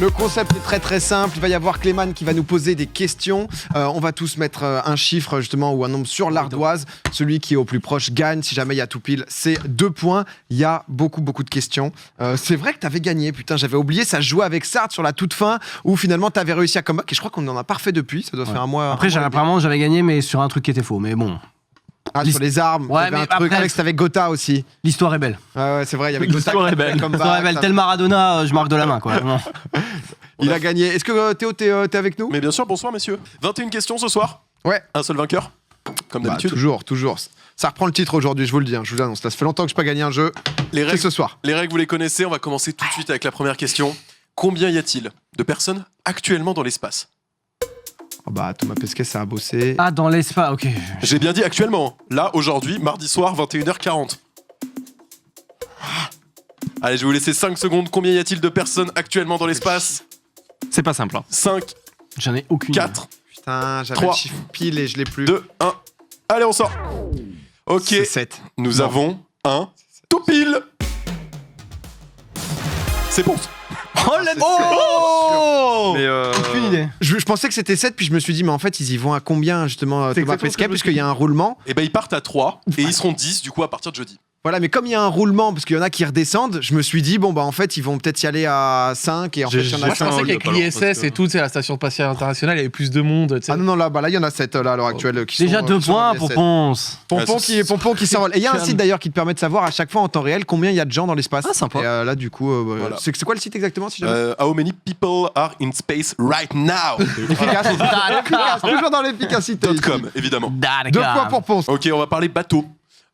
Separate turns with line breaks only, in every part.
Le concept est très très simple. Il va y avoir Clément qui va nous poser des questions. On va tous mettre un chiffre justement ou un nombre sur l'ardoise. Celui qui est au plus proche gagne. Si jamais il y a tout pile, c'est 2 points. Il y a beaucoup de questions. C'est vrai que t'avais gagné. Putain, j'avais oublié. Ça jouait avec Sartre sur la toute fin où finalement t'avais réussi à comeback. Et je crois qu'on en a pas refait depuis. Ça doit faire un mois.
Après, apparemment, j'avais gagné, mais sur un truc qui était faux. Mais bon.
Ah, sur les armes.
Ouais,
il y avait un truc avec Gotha aussi.
L'histoire est belle.
Ouais, c'est vrai. Il y avait Gotha.
L'histoire est belle. L'histoire est belle. Tel Maradona, je marque de la main, quoi.
Il a gagné. Est-ce que Théo, t'es avec nous?
Mais bien sûr, bonsoir messieurs. 21 questions ce soir.
Ouais.
Un seul vainqueur. Comme d'habitude.
Toujours. Ça reprend le titre aujourd'hui, je vous le dis. Je vous l'annonce. Ça fait longtemps que je n'ai pas gagné un jeu. C'est ce soir.
Les règles, vous les connaissez. On va commencer tout de suite avec la première question. Combien y a-t-il de personnes actuellement dans l'espace?
Oh bah, Thomas Pesquet, ça a bossé.
Ah, dans l'espace, ok.
J'ai bien dit actuellement. Là, aujourd'hui, mardi soir, 21h40. Allez, je vais vous laisser 5 secondes. Combien y a-t-il de personnes actuellement dans l'espace?
C'est pas simple.
5,
J'en ai aucune.
4,
Putain, j'avais
3,
le chiffre pile et je l'ai plus.
2, 1. Allez, on sort. Ok,
C'est 7.
nous avons un tout pile. C'est bon.
Oh, let's go.
Mais
Aucune idée.
Je pensais que c'était 7, puis je me suis dit, mais en fait, ils y vont à combien, justement, Thomas
exactement
Pesquet,
ce que je me
puisqu'il y a un roulement.
Et ben ils partent à 3 et ils seront 10 du coup à partir de jeudi.
Voilà, mais comme il y a un roulement, parce qu'il y en a qui redescendent, je me suis dit, bon, bah, en fait, ils vont peut-être y aller à 5, et en fait, il y en a
Moi,
Je pensais qu'avec l'ISS et tout, tu sais, la station spatiale internationale, il y avait plus de monde. Tu sais.
Ah non, là, il y en a 7, là, à l'heure actuelle. Qui
Déjà
sont,
2
qui sont
points
dans
pour
les
Ponce.
Pompon qui s'envole. Et il y a un site d'ailleurs qui te permet de savoir à chaque fois en temps réel combien il y a de gens dans l'espace.
Ah, sympa.
Et là, du coup,
Voilà.
c'est quoi le site exactement si jamais
How many people are in space right now?
Efficace, toujours dans l'efficacité.
.com, évidemment.
2 points pour Ponce.
Ok, on va parler bateau.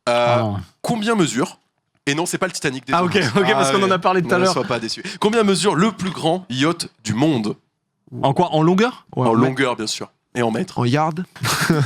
non.
Combien mesure? Et non, c'est pas le Titanic.
Ah, ok, parce qu'on en a parlé tout à
Ne
l'heure.
sois pas déçu. Combien mesure le plus grand yacht du monde?
En quoi? En longueur?
En longueur, bien sûr. Et en mètres.
En yard.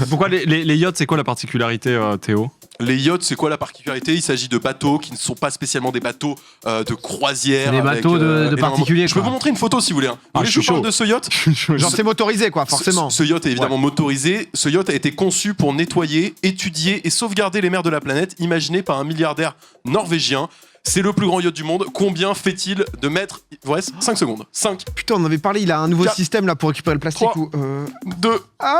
Pourquoi les yachts, c'est quoi la particularité, Théo?
Les yachts, c'est quoi la particularité? Il s'agit de bateaux qui ne sont pas spécialement des bateaux de croisière.
C'est des
avec,
bateaux de
énormément-
particuliers,
Je peux
quoi.
vous montrer une photo si vous voulez. Vous voulez que je
je
vous
suis
parle
chaud.
de ce yacht?
Genre, c'est motorisé, quoi, forcément.
Ce yacht est évidemment motorisé. Ce yacht a été conçu pour nettoyer, étudier et sauvegarder les mers de la planète, imaginé par un milliardaire norvégien. C'est le plus grand yacht du monde. Combien fait-il de mètres? Il vous reste 5 secondes. 5,
Putain, on en avait parlé, il a un nouveau
4,
système là pour récupérer le plastique.
3,
ou,
2, 1.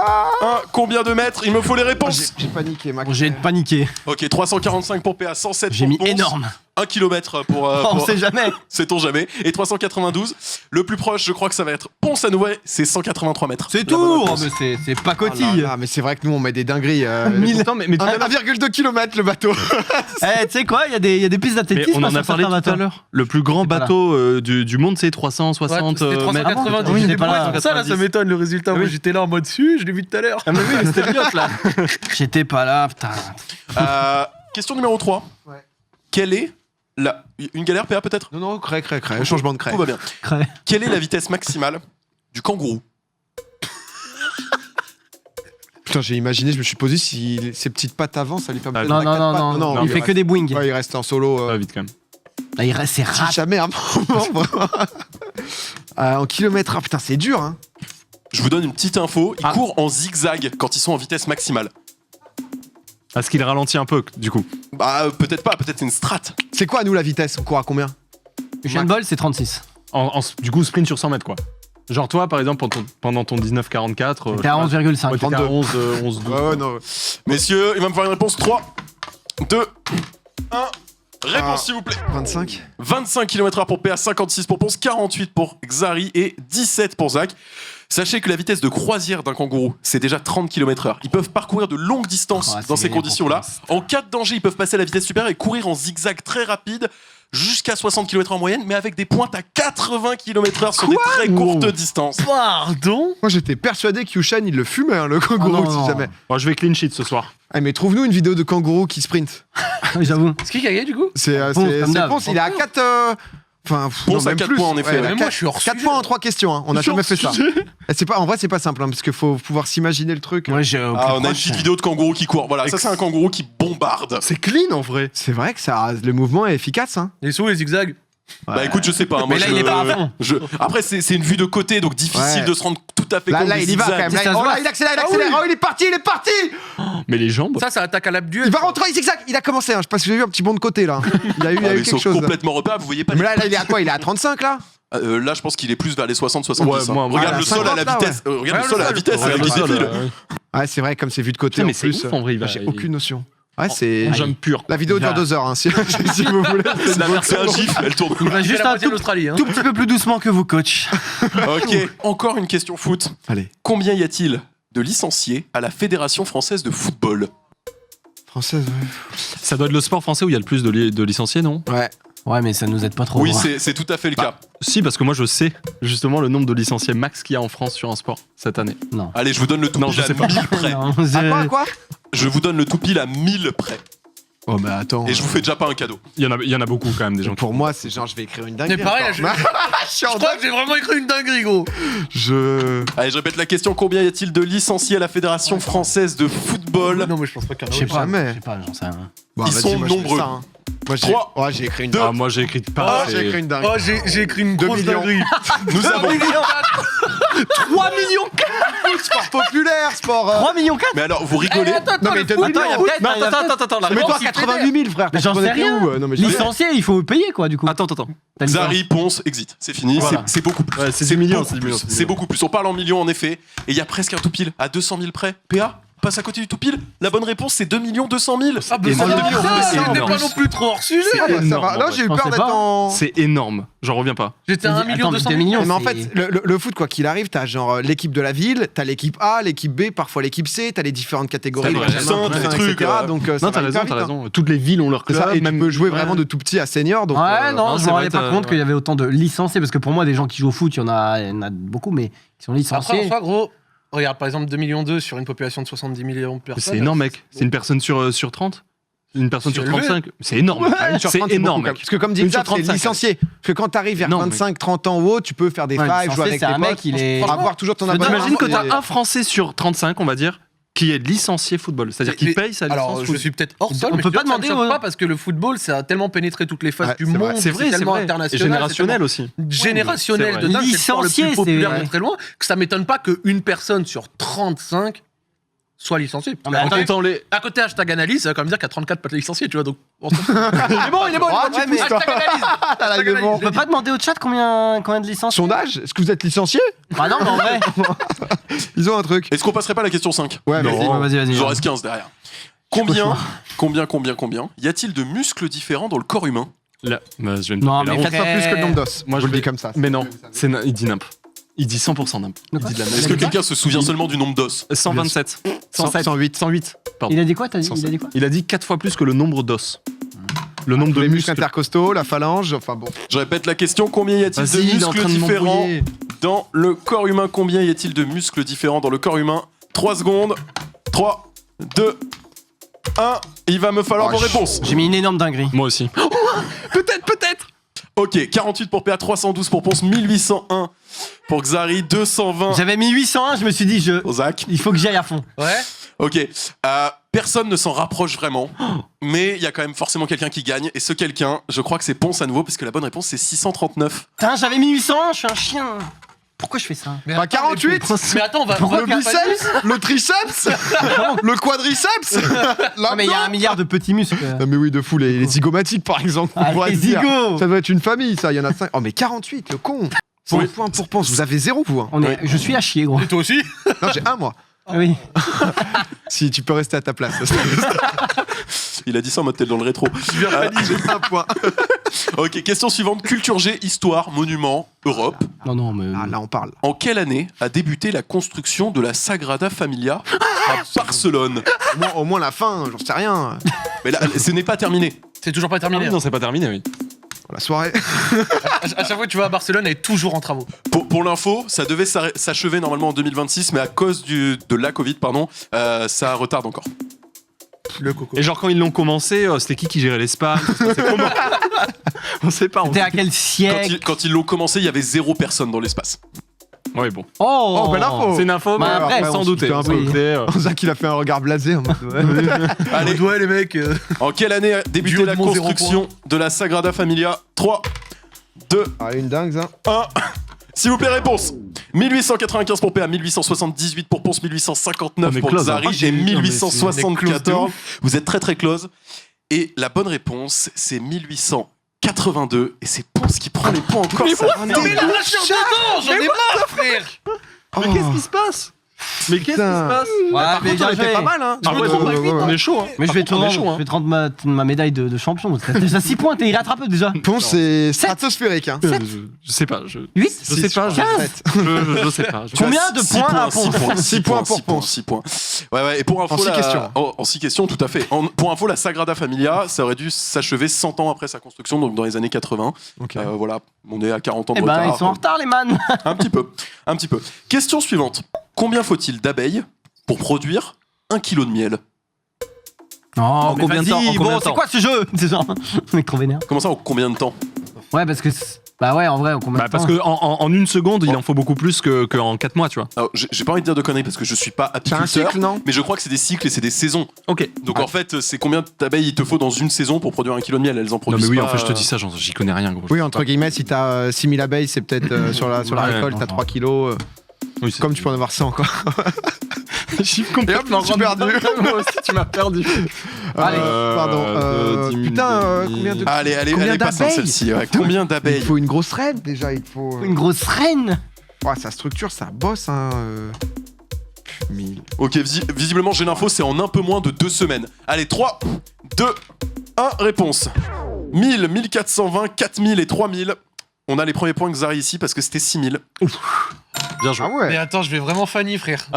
Combien de mètres? Il me faut les réponses.
J'ai paniqué, Max.
J'ai paniqué.
Ok, 345 pour PA, 107
J'ai
pour
mis
Ponce,
énorme.
1 km pour...
On sait jamais.
Sait-on jamais. Et 392. Le plus proche, je crois que ça va être Ponce-à-Noué, c'est 183 mètres.
C'est
La
tout.
bonne
Oh,
réponse.
mais c'est pas
Oh là
cotille.
là, mais c'est vrai que nous on met des dingueries.
Attends, mais
1,2 km le bateau.
Eh, tu sais quoi, il y a des pistes
mais
d'athlétisme.
on en
sur
a parlé
certains
tout à
bateaux.
l'heure. Le plus grand
J'étais pas là.
bateau du monde, c'est 360
C'était
mètres.
390.
Oui,
Je
j'étais
sais
pas
pas,
là.
ça, là, ça m'étonne le résultat. Moi,
Oui.
j'étais là en mode je l'ai vu tout à l'heure.
Ah, mais oui, mais c'était le yacht là.
J'étais pas là, putain.
Question numéro 3.
Ouais.
Quelle est la... Une galère PA peut-être?
Non, crée. Changement de crée.
Tout va bien.
Crée.
Quelle est la vitesse maximale du kangourou?
Putain, j'ai imaginé, je me suis posé si ses petites pattes avant, ça lui permet
Ah,
de
Non,
mettre
non,
quatre
non,
pattes.
non,
Non,
il
il
fait que des wings.
Ouais, il reste en solo.
Ça va vite quand même.
Là, il reste, c'est
Si
rap.
jamais un moment, vraiment. En kilomètres, ah, putain, c'est dur, hein.
Je vous donne une petite info. Ils
Ah.
courent en zigzag quand ils sont en vitesse maximale.
Est-ce qu'il ralentit un peu, du coup?
Bah peut-être pas, peut-être c'est une strat.
C'est quoi, nous, la vitesse? On court à combien?
Usain Bolt, c'est 36.
Du coup, sprint sur 100 mètres, quoi. Genre toi, par exemple, pendant ton 1944...
T'es à 11,5.
Ouais, t'étais à
32.
11, 12.
Ouais, non.
Messieurs, il va me falloir une réponse. 3, 2, 1. Réponse
Ah.
s'il vous plaît.
25.
25 km/h pour PA, 56 pour Ponce, 48 pour Xari et 17 pour Zach. Sachez que la vitesse de croisière d'un kangourou, c'est déjà 30 km/h. Ils peuvent parcourir de longues distances
Ah, c'est
dans ces
gagné
conditions-là.
pour
En cas de danger, ils peuvent passer à la vitesse supérieure et courir en zigzag très rapide jusqu'à 60 km en moyenne, mais avec des pointes à 80 km/h sur des très courtes distances.
Pardon?
Moi, j'étais persuadé qu'Yushan, il le fumait, hein, le kangourou,
Ah, non,
si
non.
jamais.
Bon, je vais clean sheet ce soir.
Ah, mais trouve-nous une vidéo de kangourou qui sprint.
J'avoue.
C'est qui a gagné du coup?
C'est
Ponce, comme d'hab.
Ponce, il est à 4. Enfin,
Ponce à 4 points, en effet, ouais.
Mais moi, je suis hors
4
sujet.
points en 3 questions, hein. On n'a jamais fait ça. Et c'est pas, en vrai, c'est pas simple, hein, parce qu'il faut pouvoir s'imaginer le truc.
Ouais, j'ai.
Ah, on a une petite vidéo de kangourou qui court. Voilà, ça c'est un kangourou qui bombarde.
C'est clean en vrai.
C'est vrai que ça, le mouvement est efficace. Hein.
Les sous, les zigzags.
Bah écoute, je sais pas. Moi,
Mais là, il est pas à fond.
Après, c'est une vue de côté, donc difficile
Ouais.
de se rendre tout à fait
Là,
compte
là,
des
il y va quand
zigzags.
même.
Ça
Là,
se
oh,
voit.
là, il accélère. Oh, il est parti.
Mais les jambes.
Ça attaque à l'abdieu.
Il va rentrer, il zigzag. Il a commencé. Hein. Je sais pas si j'ai vu un petit bond de côté là. Il y a eu
Ah, mais ils
quelque
sont
chose.
complètement repas, vous voyez pas.
Mais là, il est à quoi? Il est à 35 là?
Là, je pense qu'il est plus vers les 60-70.
Ouais, moi,
regarde
la
le sol à la
50,
vitesse. Regarde le sol à la vitesse
Regarde
avec
le
les
sol,
fils.
Ouais, c'est vrai, comme c'est vu de côté
Putain,
en
mais c'est
plus.
ouf, en vrai, il va-
J'ai
il-
aucune notion. Ouais, c'est.
On jump pur.
La vidéo dure 2 heures, hein, si vous voulez.
C'est un gif, elle tourne.
Il va
Juste
juste
la
un
moitié de
tout,
l'Australie. Hein.
tout petit peu plus doucement que vous, coach.
Ok, encore une question foot.
Allez,
Combien y a-t-il de licenciés à la Fédération française de football?
française,
Ça doit être le sport français où il y a le plus de licenciés, non?
ouais.
Ouais, mais ça nous aide pas trop.
Oui,
hein.
c'est tout à fait le cas.
Si, parce que moi je sais justement le nombre de licenciés max qu'il y a en France sur un sport cette année.
Non.
Allez, je vous donne le tout
Non,
pile
je
à
sais pas.
1000 près.
Non,
À quoi
Je vous donne le tout pile à 1000 près.
Oh, bah attends.
Et je vous fais déjà pas un cadeau.
Il y en a beaucoup quand même des gens.
Pour moi, c'est genre, je vais écrire une dinguerie.
Mais pareil, là,
encore.
je crois que j'ai vraiment écrit une dinguerie, gros.
Allez, je répète la question. Combien y a-t-il de licenciés à la Fédération française de football?
Non, mais je pense pas qu'il y en
Je
a
sais
autant.
pas,
Jamais.
je sais pas, j'en sais rien.
Bon,
Ils
vas-y,
sont
moi, je fais
nombreux.
ça, hein. Moi, j'ai
3,
ouais, j'ai écrit une
deux.
Ah, moi j'ai écrit pas.
j'ai écrit une dinguerie.
Oh, j'ai écrit une
2
grosse
millions.
dinguerie.
Nous avons.
3 millions
Sport populaire, sport.
3 millions 4
Mais alors, vous rigolez?
Non, mais
Attends, il y a peut-être.
Non, attends, la
Mais
réponse.
toi, 88 000, frère.
Mais j'en
t'en
sais
étais
rien.
où Non, mais je sais.
Licencié, il faut payer quoi du coup.
Attends.
T'as une
Zari, Ponce, exit. C'est fini.
Voilà.
C'est beaucoup plus.
Ouais, c'est 10 millions,
beaucoup
c'est 10 millions,
plus.
c'est 10
C'est
millions.
beaucoup plus. On parle en millions en effet. Et il y a presque un tout pile à 200 000 près. PA passe à côté du tout pile. La bonne réponse, c'est 2 200 000.
Ah, bah,
Énorme.
ça va,
C'est
c'était
énorme.
pas non plus trop hors sujet.
Ah, bah, ça
énorme,
va.
en
Non,
vrai.
j'ai eu
Je
peur
pensais
d'être
pas.
en.
C'est énorme. J'en reviens pas.
J'étais à 1 million
Attends,
200
2
000.
millions.
Mais en
c'est-
fait, le foot, quoi qu'il arrive, t'as genre l'équipe de la ville, t'as l'équipe A, l'équipe B, parfois l'équipe C, t'as les différentes catégories,
C'est
les
vrai.
Benjamins,
Centre,
Poussins,
les trucs,
etc. Donc, ça
Non,
va
t'as
hyper
raison,
vite, hein.
raison. Toutes les villes ont leur
C'est
club.
ça, et tu
même-
peux jouer
ouais.
vraiment de tout petit à senior. Donc,
Ouais, non, je
c'est
me
vrai,
rendais pas
t'as-
compte
ouais.
qu'il y avait autant de licenciés parce que pour moi, des gens qui jouent au foot, il y en a beaucoup, mais qui sont
Après, en
licenciés.
soi, gros, regarde, par exemple, 2 millions sur une population de 70 millions de personnes.
C'est énorme, mec. C'est une personne sur 30. Une personne sur
C'est élevé.
35. C'est énorme.
Ah, une sur 30,
C'est énorme,
beaucoup,
mec.
parce que comme dit
Une sur
Zap, c'est
35,
licencié. Parce que quand t'arrives vers
Non,
25-30 ans ou haut, tu peux faire des
Ouais,
failles, jouer
licencié,
avec
c'est
tes
un
potes.
mec, il est.
Avoir toujours ton
Je veux dire,
abonnement.
Imagine que
et-
t'as un Français sur 35, on va dire, qui est licencié football. C'est-à-dire qu'il paye sa licence.
Alors, je
foot.
suis peut-être hors sol,
On
mais
peut
je
pas
te dis que ça me
demander
choque
aux-
pas parce que le football, ça a tellement pénétré toutes les phases
Ouais,
du
c'est vrai.
monde.
C'est vrai, c'est
tellement
vrai. Et
international.
générationnel
c'est
aussi.
tellement générationnel
c'est
de
vrai.
dingue. C'est le sport le
Licencié,
plus populaire
c'est-
de très loin. Que ça m'étonne pas qu'une personne sur 35 soit licenciée.
Non, mais
À
attends,
côté-
Comptant les.
à côté hashtag analyse, ça veut quand même dire qu'il y a 34 pas licenciés, tu vois. Donc, on s'en fout. il est bon,
Ah, ouais, mais-
Hashtag analyse.
Ah, là, il est bon.
On peut pas demander au chat combien de licences.
Sondage, est-ce que vous êtes licencié
Bah non, mais en vrai.
Ils ont un truc.
Est-ce qu'on passerait pas à la question 5?
Ouais, mais
Non.
Vas-y,
Il
vas-y.
nous en reste 15 derrière. Combien y a-t-il de muscles différents dans le corps humain?
Là, bah, je vais me
Non,
taper la
mais
honte.
4 fois plus que le nombre d'os.
Moi,
je
je
le dis
vais-
comme ça.
Mais non, il dit nimp. Il dit 100% nimp. Il dit de la merde.
Est-ce que quelqu'un se souvient seulement du nombre d'os?
127.
108.
108. Pardon.
Il a dit quoi t'as dit- Il a dit quoi
Il a dit 4 fois plus que le nombre d'os. Le nombre de
Les muscles
muscles.
intercostaux, la phalange, enfin bon.
Je répète la question, combien y a-t-il de
Vas-y, il est en
muscles
train de
différents
m'embrouiller.
dans le corps humain? Combien y a-t-il de muscles différents dans le corps humain? 3 secondes. 3, 2, 1. Il va me falloir
Oh,
vos réponses.
J'ai mis une énorme dinguerie.
Moi aussi.
Peut-être. Ok, 48 pour PA, 312 pour Ponce, 1801 pour Xari, 220
J'avais mis 801, je me suis dit,
pour Zach.
il faut que j'y aille à fond.
Ouais.
Ok, personne ne s'en rapproche vraiment, mais il y a quand même forcément quelqu'un qui gagne, et ce quelqu'un, je crois que c'est Ponce à nouveau, parce que la bonne réponse c'est 639.
Putain, j'avais mis 801, je suis un chien. Pourquoi je fais ça
Mais
Bah,
attends,
48.
Mais attends, on va.
Pourquoi
on va-
Le biceps, le triceps, le quadriceps.
Non, mais il y a 1 milliard de petits muscles.
Non mais oui, de fou, les zygomatiques par exemple. on
Ah,
pourrait
les
se dire.
zygos.
Ça doit être une famille, ça. Il y en a 5. Oh, mais 48, le con. 100 points pour Ponce. Vous avez 0 vous. Hein.
Je suis à chier, gros.
Et toi aussi.
Non, j'ai 1 moi.
Ah oui.
Si tu peux rester à ta place.
Il a dit ça en mode tel dans le rétro.
J'ai 1 point.
Ok, question suivante, culture G, histoire, monument, Europe.
Non, mais.
Ah, là on parle.
En quelle année a débuté la construction de la Sagrada Familia à Barcelone?
Au moins la fin, j'en sais rien.
Mais là, ce n'est pas terminé.
C'est toujours pas
Ah
terminé.
oui, non, c'est pas terminé, oui.
La soirée.
À chaque fois que tu vas à Barcelone, elle est toujours en travaux.
Pour l'info, ça devait s'achever normalement en 2026, mais à cause de la Covid, ça retarde encore.
Le coco.
Et genre, quand ils l'ont commencé, c'était qui gérait l'espace? C'est comment? On sait pas.
C'était à quel siècle
Quand ils l'ont commencé, il y avait 0 personne dans l'espace.
Ouais, bon.
Oh,
Oh, belle info.
C'est une info, mais
Bah, après,
sans
on se
douter.
doutait un
sans
peu.
douter,
Zach il a fait un regard blasé en mode. Ouais.
Allez,
Ouais, les mecs.
en quelle année a débuté
Duo de
la
mon 0
construction de la Sagrada Familia? 3, 2,
Ah, une dingue ça.
1. S'il vous plaît, réponse. 1895 pour PA, 1878 pour Ponce, 1859
On est
pour
close, hein.
Xari
Ah,
et
non, mais c'est-
on est close de
1874. Vous êtes très très close. Et la bonne réponse, c'est 1840. 82 et c'est Ponce qui prend les points encore.
Mais
ça
moi,
va
non, mais la
mal.
lâche dedans, j'en ai marre, frère.
Oh,
Mais qu'est-ce qui se passe? Mais qu'est-ce qui se
putain.
passe?
Ouais,
Par
mais
contre, on
je
était
vais-
pas mal, hein.
Ah ouais, on est chaud. Hein.
Mais je vais te
Par contre, on est
rendre,
chaud, hein.
je vais te rendre ma médaille de champion. T'as déjà 6 points, t'es irrattrapable déjà.
Ponce, c'est stratosphérique. Hein.
Je sais pas. Je
8
sais pas.
15.
Je sais pas.
Combien de
Six
points à
6
Ponce
points,
6 points pour Ponce.
6 points. Ouais, et pour info,
En 6 questions.
En 6 questions, tout à fait. Pour info, la Sagrada Familia, ça aurait dû s'achever 100 ans après sa construction, donc dans les années 80.
Ok.
Voilà, on est à 40 ans de
Eh ben,
retard.
ils sont en retard, les man.
Un petit peu. Question suivante. Combien faut-il d'abeilles pour produire 1 kilo de miel?
Oh, mais
combien de temps,
vas-y,
en combien
bon,
de
c'est
temps
quoi ce jeu? C'est genre, mec trop vénère.
Comment ça, en combien de temps?
Ouais, parce que. Bah ouais, en vrai, en combien de temps?
Parce que en une seconde, il en faut beaucoup plus qu'en 4 mois, tu vois.
Alors, j'ai pas envie de dire de conneries parce que je suis pas
C'est un
apiculteur,
cycle, non?
mais je crois que c'est des cycles et c'est des saisons.
Ok.
Donc en fait, c'est combien d'abeilles il te faut dans une saison pour produire 1 kilo de miel? Elles en
Non
produisent
mais oui,
pas,
en fait, je te dis ça, j'y connais rien, gros.
Oui, entre guillemets, si t'as 6000 abeilles, c'est peut-être sur la
Ouais,
récolte, t'as 3 kilos.
Oui, c'est-
Comme tu peux en avoir 100, quoi.
chiffre complètement
j'ai perdu.
Moi aussi, tu m'as perdu.
Allez.
Pardon. Putain, combien de.
Allez,
Combien
elle est pas simple
d'abeilles
celle-ci. Ouais. Combien
Il
d'abeilles?
faut une grosse reine déjà, il faut.
Une grosse reine.
Ouais, sa structure, ça bosse, hein. 1000.
Ok, visiblement j'ai l'info, c'est en un peu moins de 2 semaines. Allez, 3, 2, 1, réponse. 1000, 1420, 4000 et 3000. On a les premiers points que Zari ici parce que c'était 6000.
Bien joué.
Ah ouais.
Mais attends, je vais vraiment Fanny, frère.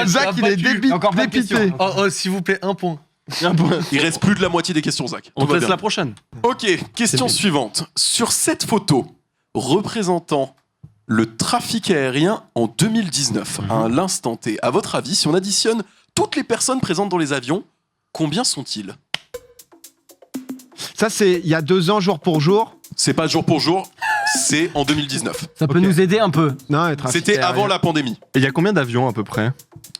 Zach, il est
Encore plein de
dépité.
questions.
Oh, s'il vous plaît, un point.
Il reste plus de la moitié des questions, Zach.
On
Tout
te
va
laisse
bien.
la prochaine.
Ok, question suivante. Sur cette photo représentant le trafic aérien en 2019, à l'instant T, à votre avis, si on additionne toutes les personnes présentes dans les avions, combien sont-ils?
Ça, c'est il y a 2 ans, jour pour jour.
C'est pas jour pour jour, c'est en 2019.
Ça peut
Ok.
nous aider un peu.
Non, les trafics
C'était avant
aériens.
la pandémie.
Et il y a combien d'avions à peu près?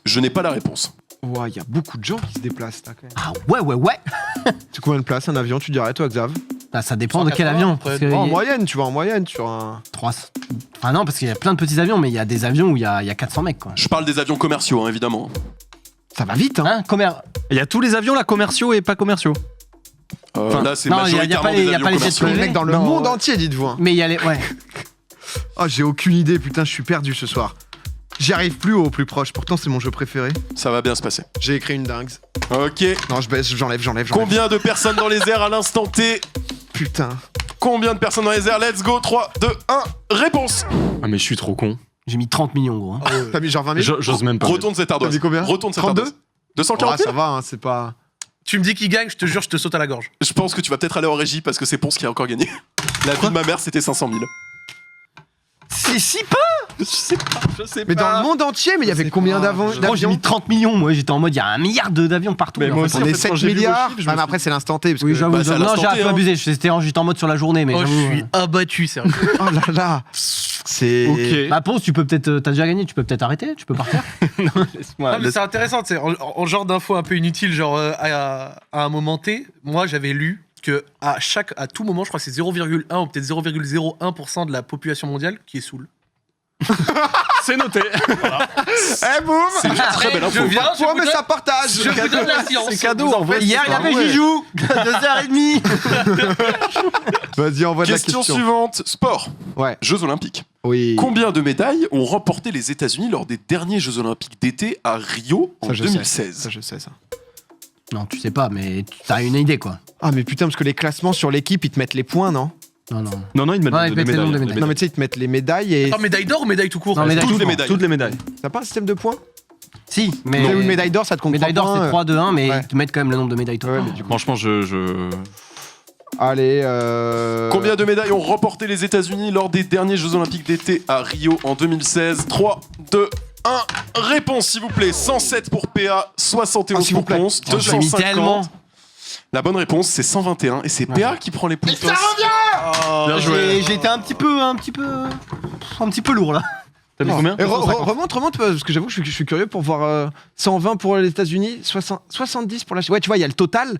Je n'ai pas la réponse.
Ouais, il y a beaucoup de gens qui se déplacent, là, quand même.
Ah ouais.
C'est combien de places un avion, tu dirais, toi, Xav?
Bah, ça dépend de quel
180,
avion.
après.
Parce que
En
y a-
moyenne, tu vois, en moyenne, sur un.
3. Enfin non, parce qu'il y a plein de petits avions, mais il y a des avions où il y a 400 mecs, quoi.
Je parle des avions commerciaux, hein, évidemment.
Ça va vite, hein.
Hein, combien?
Il y a tous les avions là, commerciaux et pas commerciaux.
Là, c'est
non, il y a
majoritairement
pas les- il
des
y a
avions
pas les
commerciaux.
Les
privés.
mecs dans le
Non,
monde
ouais.
entier, dites-vous. Hein.
Mais il y a les. Ouais.
Oh, j'ai aucune idée, putain, je suis perdu ce soir. J'y arrive plus au plus proche, pourtant c'est mon jeu préféré.
Ça va bien se passer.
J'ai écrit une dingue.
Ok.
Non, je baisse, j'enlève.
Combien de personnes dans les airs à l'instant T?
Putain.
Combien de personnes dans les airs? Let's go, 3, 2, 1, réponse.
Ah mais je suis trop con.
J'ai mis 30 millions, gros. hein.
T'as mis genre 20 000?
J'ose même pas.
Retourne cette ardoise.
T'as dit combien?
Retourne cette
32?
ardoise. 240
Ah,
000.
ça va, hein, c'est pas.
Tu me dis qu'il gagne, je te jure, je te saute à la gorge.
Je pense que tu vas peut-être aller en régie parce que c'est Ponce qui a encore gagné. La vie de ma mère, c'était 500 000.
C'est si peu.
Je sais pas.
Mais dans le monde entier, mais il y avait combien
Gros, j'ai
d'avions?
mis 30 millions, moi. J'étais en mode, il y a 1 milliard d'avions partout.
Mais
en
moi
fait.
aussi,
On
en
est
fait,
7
quand j'ai vu vos
milliards.
chiffres, je me
Ah, mais
suis
après, c'est l'instant T. Parce
Oui,
que...
j'avoue.
Bah, c'est à
non,
l'instant
j'ai un
T,
peu
hein.
abusé. J'étais juste en mode sur la journée, mais
Oh, je
j'avoue.
suis abattu, sérieux.
Oh là là. C'est.
Ok.
Bah, Ponce, tu peux peut-être. T'as déjà gagné, tu peux peut-être arrêter, tu peux partir.
Non, mais c'est intéressant, tu sais, en genre d'info un peu inutile, genre à un moment T, moi j'avais lu que à tout moment, je crois que c'est 0,1 ou peut-être 0,01% de la population mondiale qui est saoule.
C'est noté.
Eh boum.
C'est une très belle info.
Je viens, je
Point,
vous
mais
donne-
ça partage.
je vous donne la science.
C'est cadeau,
Vous en
en vrai.
faites
Hier, il y
pas.
avait
ouais.
Jijou. 2h30.
Vas-y, envoie de la
Question
question.
suivante. Sport.
Ouais.
Jeux Olympiques.
Oui.
Combien de médailles ont remporté les États-Unis lors des derniers Jeux Olympiques d'été à Rio en
Ça, je sais.
2016?
Ça, je sais, ça.
Non, tu sais pas, mais t'as une idée, quoi.
Ah, mais putain, parce que les classements sur l'équipe, ils te mettent les points, non?
Non, non.
Non, ils mettent
Ouais,
des
ils mettent les noms
médailles.
des
Non, mais tu sais, ils te mettent les médailles et.
Attends, médaille d'or ou médaille tout court
Non, médaille
Toutes
tout
les
court.
médailles.
Toutes les médailles.
T'as pas un système de points?
Si, mais.
Tu sais, une médaille d'or, ça te compte
Médaille d'or,
3
c'est
points.
3, 2, 1, mais
Ouais.
ils te mettent quand même le nombre de médailles tout
Ouais,
court.
mais du coup.
Franchement, je...
Allez,
Combien de médailles ont remporté les États-Unis lors des derniers Jeux Olympiques d'été à Rio en 2016? 3, 2, 1. Réponse, s'il vous plaît. 107 pour PA, 71
Ah, s'il vous
pour
plaît.
Ponce,
Oh, j'ai mis
250.
tellement.
La bonne réponse, c'est 121 et c'est PA qui prend les points.
Bien joué.
J'ai été un petit peu lourd, là.
T'as mis combien?
Et remonte, parce que j'avoue que je suis curieux pour voir 120 pour les États-Unis, 70 pour la Chine. Ouais, tu vois, il y a le total.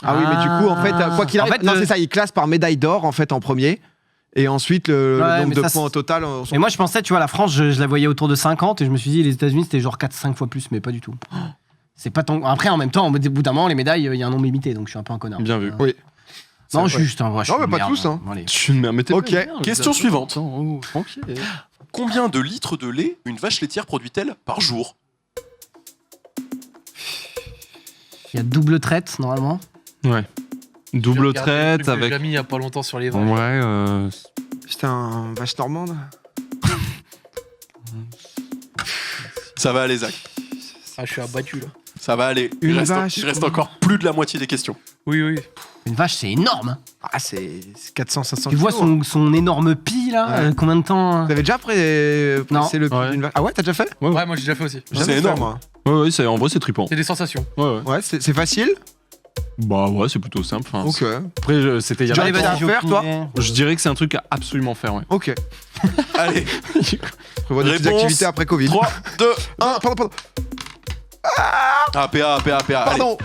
Ah oui, mais du coup, en fait, quoi qu'il
En
arrive,
fait,
non, c'est ça, il classe par médaille d'or en fait en premier. Et ensuite, le
Ouais,
nombre
mais
de
ça,
points au total.
Et moi, je pensais, tu vois, la France, je la voyais autour de 50, et je me suis dit, les États-Unis, c'était genre 4-5 fois plus, mais pas du tout. C'est pas tant. Après, en même temps, au bout d'un moment, les médailles, il y a un nombre limité, donc je suis un peu un connard.
Bien vu.
Oui.
Non,
vrai.
juste, hein, moi, je
Non,
suis
mais pas
merde,
tous, hein.
Bon, allez.
Tu ne mettez
Ok.
Question suivante.
Tranquille.
Combien de litres de lait une vache laitière produit-elle par jour?
Il y a double traite, normalement.
Ouais. Double
J'ai regardé le
traite
truc que
avec.
j'ai mis il y a pas longtemps sur les vaches.
Ouais.
Putain, vache normande.
Ça va aller, Zach.
Ah, je suis abattu là.
Ça va aller.
Une
Il reste,
vache.
il reste encore plus de la moitié des questions.
Oui, oui.
Une vache, c'est énorme. Hein.
Ah, c'est 400-500
Tu vois son énorme pie, là
Ouais.
combien de temps
T'avais déjà pressé
Non.
le prix
Ouais.
d'une vache? Ah ouais, t'as déjà fait?
Ouais.
Ouais, moi j'ai déjà fait aussi.
C'est
Jamais fait,
énorme.
moi.
Ouais, en vrai, c'est trippant.
C'est des sensations.
Ouais.
Ouais, c'est facile.
Bah ouais, c'est plutôt simple. Enfin,
Ok.
Après, c'était il y a
J'arrive
longtemps.
à faire, toi
Je dirais que c'est un truc à absolument faire, ouais.
Ok.
Allez,
Prévois des petites
Réponse.
activités après Covid.
3, 2, 1.
Pardon.
Ah, PA. Allez.
Pardon.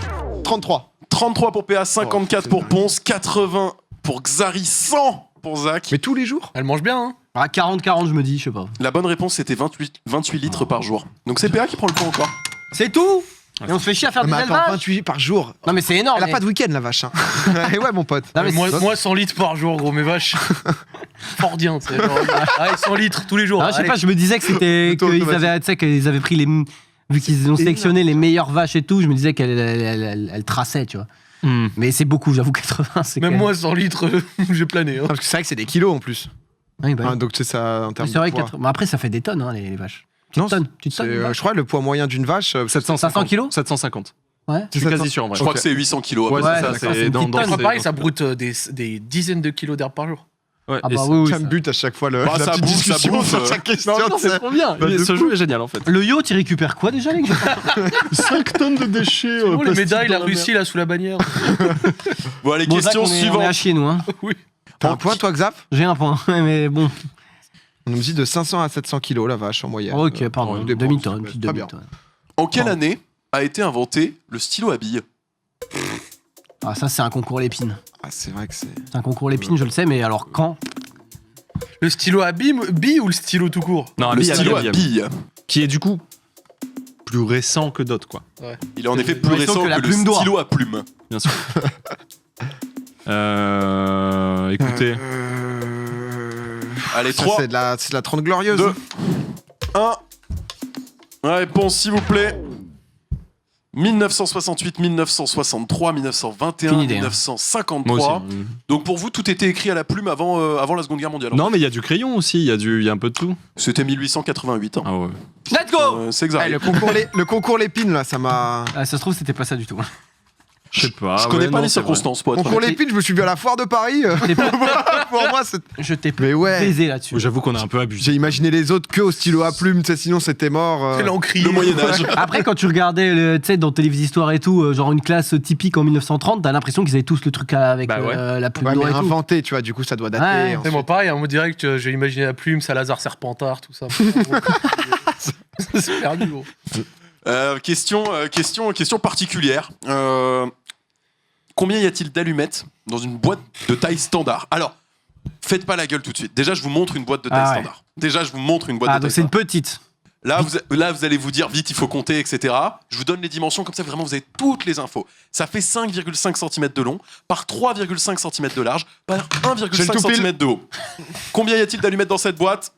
33.
33 pour PA, 54 pour
c'est
Ponce, 80 pour Xari, 100 pour Zach.
Mais tous les jours?
Elle mange bien, hein.
Ah, 40-40, je me dis, je sais pas.
La bonne réponse, c'était 28 litres par jour. Donc c'est PA qui prend le point encore.
C'est tout. Et on se fait chier à faire
Mais
des
attends,
élevages.
28 par jour.
Non, mais c'est énorme.
Elle a
mais-
pas de week-end, la vache. Hein. Et ouais, mon pote.
Non, mais
moi,
c'est-
moi, 100 litres par jour, gros, mes vaches. Fordien, tu sais. genre, allez, 100 litres tous les jours.
Ah, je sais
allez.
pas, je me disais que c'était
Plutôt
qu'ils
automatique.
avaient, tu sais, qu'ils avaient pris les, vu qu'ils ont sélectionné les meilleures vaches et tout, je me disais qu'elles traçaient, tu vois. Mais c'est beaucoup, j'avoue, 80, c'est.
Même
quand même-
moi, 100 litres, j'ai plané. Hein.
Parce que c'est vrai que c'est des kilos en plus.
Oui, bah oui.
Hein, donc c'est ça en termes
C'est vrai
de
que
poids.
mais après ça fait des tonnes, hein, les vaches.
Non,
Tu
c'est,
tonnes. une vache
je crois le poids moyen d'une vache.
500 kilos
750.
Ouais.
Je suis quasi sûr en vrai.
Je crois
Ok.
que c'est 800 kilos. à peu
Ouais,
près.
c'est ça,
d'accord, c'est
c'est
une
dans
petite
dans
tonne.
Enfin,
ces-
pareil,
dans
ça broute des dizaines de kilos d'air par jour.
Ouais,
Ah
et
bah
c'est-
oui, oui.
Ça me bute à chaque fois le,
Bah,
la
ça
petite
bouffe, ça
discussion
bouffe.
sur chaque question.
Non,
tu sais.
c'est trop bien.
Bah, de
Ce
fou.
jeu est génial en fait.
Le yacht, il récupère quoi déjà, les gars
5 tonnes de déchets.
Oh, les médailles, la Russie, là, sous la bannière.
Bon, allez,
Bon,
question
Zach, on est à
suivante.
chier, nous. Hein.
Oui.
T'as un point, toi, Xap?
J'ai un point, mais bon.
On nous dit de 500 à 700 kilos la vache en moyenne.
Ok, pardon.
tout dépend.
Demi-tonne, petite
Très bien.
demi-tonne.
En quelle année a été inventé le stylo à billes?
Ah, ça, c'est un concours l'épine.
Ah, c'est vrai que c'est.
C'est un concours l'épine, je le sais, mais alors quand
Le stylo à billes ou le stylo tout court?
Non,
Le stylo à billes.
Qui est du coup plus récent que d'autres, quoi.
Il est en effet plus
Plus récent
récent
que la
que le
plume d'oie.
stylo à plume.
Bien sûr. Écoutez.
Allez,
Ça,
3,
c'est de la 30 glorieuse.
2, 1. Réponse, s'il vous plaît. 1968, 1963, 1921,
Aucune idée, hein.
1953.
Moi aussi.
Donc pour vous, tout était écrit à la plume avant la Seconde Guerre mondiale.
Non, mais il y a du crayon aussi, il y a un peu de tout.
C'était 1888. Hein.
Ah ouais.
Let's go
C'est
Eh,
exact.
le concours l'épine, là, ça m'a.
Ah, ça se trouve, c'était pas ça du tout.
Je sais pas.
Je connais
ouais,
pas
non,
les
c'est vrai.
circonstances pour être
Concours
honnête.
l'épine, je me suis vu à la foire de Paris. Pour moi, c'est.
Je t'ai
Mais ouais.
baisé là-dessus.
J'avoue qu'on a un peu abusé.
J'ai imaginé les autres que au stylo à plume, tu sais, sinon c'était mort.
C'est l'encrier.
Le Moyen-Âge.
Après, quand tu regardais, tu sais, dans Télévis Histoire et tout, genre une classe typique en 1930, t'as l'impression qu'ils avaient tous le truc avec
Bah ouais.
la plume
Ouais,
d'or
mais
et tout.
inventé, tu vois, du coup, ça doit dater.
Ouais.
ensuite.
Et moi, pareil, en mode direct, j'ai imaginé la plume, Salazar Serpentard, tout ça. C'est perdu, gros.
Question particulière. Combien y a-t-il d'allumettes dans une boîte de taille standard? Alors, faites pas la gueule tout de suite. Déjà, je vous montre une boîte de taille
Ah ouais.
standard. Déjà, je vous montre une boîte
Ah,
de
donc
taille
c'est une
standard.
petite.
Là, vous allez vous dire vite, il faut compter, etc. Je vous donne les dimensions, comme ça, vraiment, vous avez toutes les infos. Ça fait 5,5 cm de long, par 3,5 cm de large, par
J'ai le
1,5
tout pile.
cm de haut. Combien y a-t-il d'allumettes dans cette boîte?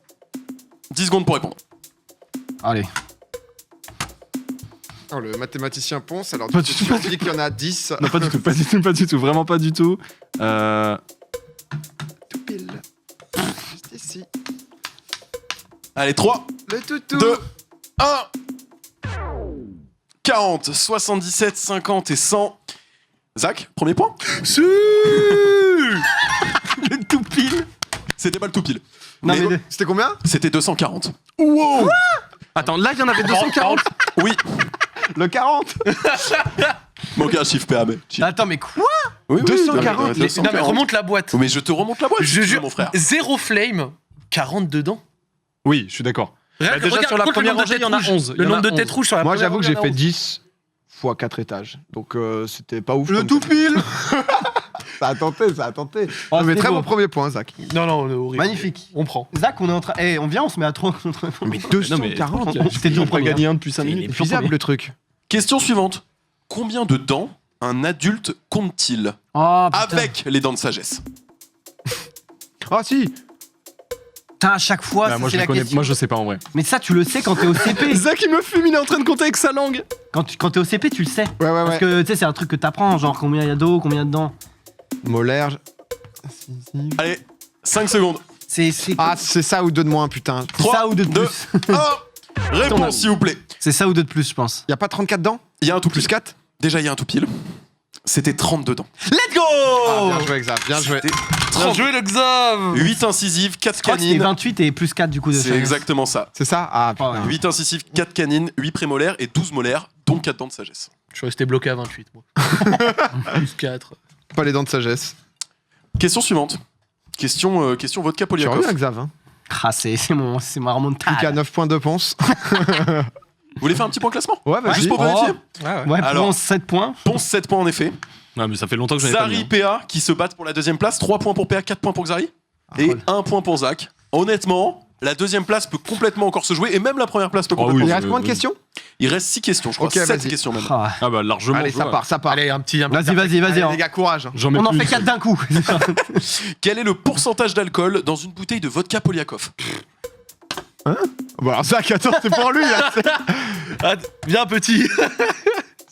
10 secondes pour répondre.
Allez.
Oh, le mathématicien Ponce, alors
Pas
du
du
coup,
tout.
tu dis qu'il y en a 10.
Non, pas du tout, pas du tout, vraiment pas du tout.
Tout pile. Juste ici.
Allez, 3,
Le toutou.
2, 1. 40, 77, 50 et 100. Zach, premier point.
Le tout pile.
C'était pas le tout pile.
Non,
Mais
mais.
C'était combien?
c'était 240.
Wow. Attends, là il y en avait 240.
Oui,
Le 40.
manqué un chiffre PA, mais.
Attends, mais quoi?
Oui, oui,
240.
oui,
Non, mais remonte la boîte.
Mais je te remonte la boîte,
Je
si tu veux,
jure,
mon frère.
zéro flame, 40 dedans.
Oui, je suis d'accord.
Regarde,
déjà,
regarde,
sur la
compte le
première
nombre de
rangée, il y en a
têtes rouges.
11.
Le
Il y en a
nombre de têtes
11.
rouges sur la
Moi,
première
j'avoue que
rangée,
j'ai
il y en a
fait
11.
10 fois 4 étages. Donc, c'était pas ouf.
Le
comme
tout
ça.
pile.
Ça a tenté, ça a tenté.
Oh,
mais
c'était
très
beau.
bon premier point, Zach.
Non, non, horrible.
Magnifique.
On prend.
Zach, on est en train. Eh, on vient, on se met à 3 contre.
Mais
Non, mais
240.
C'était
Ils
dur
ont pas
premier.
gagné un depuis 5
C'est
minutes.
C'est faisable le truc.
Question suivante. Combien de dents un adulte compte-t-il
Oh, putain.
avec les dents de sagesse?
Ah si.
Putain, à chaque fois,
Bah,
ça,
moi,
c'est
je
la
connais,
question.
moi, je sais pas en vrai.
Mais ça, tu le sais quand t'es au CP.
Zach, il me fume, il est en train de compter avec sa langue.
Quand t'es au CP, tu le sais.
Ouais,
Parce que tu sais, c'est un truc que t'apprends, genre combien il y a d'eau, combien il y a dedans.
Molaire.
Allez, 5 secondes.
C'est
Ah, c'est ça ou deux de moins, putain.
Trois,
ça ou deux de
deux.
plus.
1. Réponse, s'il vous plaît.
C'est ça ou deux de plus, je pense.
Y a pas 34 dents?
Il y a un tout
Plus
pile.
4?
Déjà, il y a un tout pile. C'était 32 dents.
Let's go.
Ah, bien joué, Xav, bien joué.
C'était
Bien
30.
joué le Xav.
8 incisives, 4
Je crois que c'était
canines.
28 et plus 4 du coup de
C'est
sagesse.
exactement ça.
C'est ça? Ah,
Ah,
putain.
ouais.
8 incisives, 4 canines, 8 prémolaires et 12 molaires, dont 4 dents de sagesse.
Je suis resté bloqué à 28, moi. Plus 4.
Pas les dents de sagesse.
Question suivante. Question vodka
Tu reviens,
Poliakov.
Xav, hein?
Ah, c'est ma remontada.
Plus qu'à 9 points de Ponce.
Vous voulez faire un petit point classement?
Ouais, vas-y.
Juste pour
Oh.
vérifier.
Ouais,
Alors.
pour 7 points.
Ponce 7 points en effet.
Non, mais ça fait longtemps que j'en ai pas
Zari,
mis.
PA qui se battent pour la deuxième place. 3 points pour PA, 4 points pour Xari.
Ah,
Et
cool.
1 point pour Zach. Honnêtement, la deuxième place peut complètement encore se jouer. Et même la première place peut
Oh
complètement
Il
oui.
se
reste
jouer.
combien de questions?
Il reste 6 questions, je crois.
Ok,
7
vas-y.
questions même.
Ah.
Ah bah largement.
Allez, ça part, ça part.
Allez, un petit.
Vas-y, vas-y, vas-y.
Allez,
hein.
les gars, courage.
J'en mets
On en
plus
fait
une
4 d'un coup.
Quel est le pourcentage d'alcool dans une bouteille de vodka Poliakov?
Bon, alors, Zach, attends, c'est pour lui, là.
Ah, viens, petit.
Ah,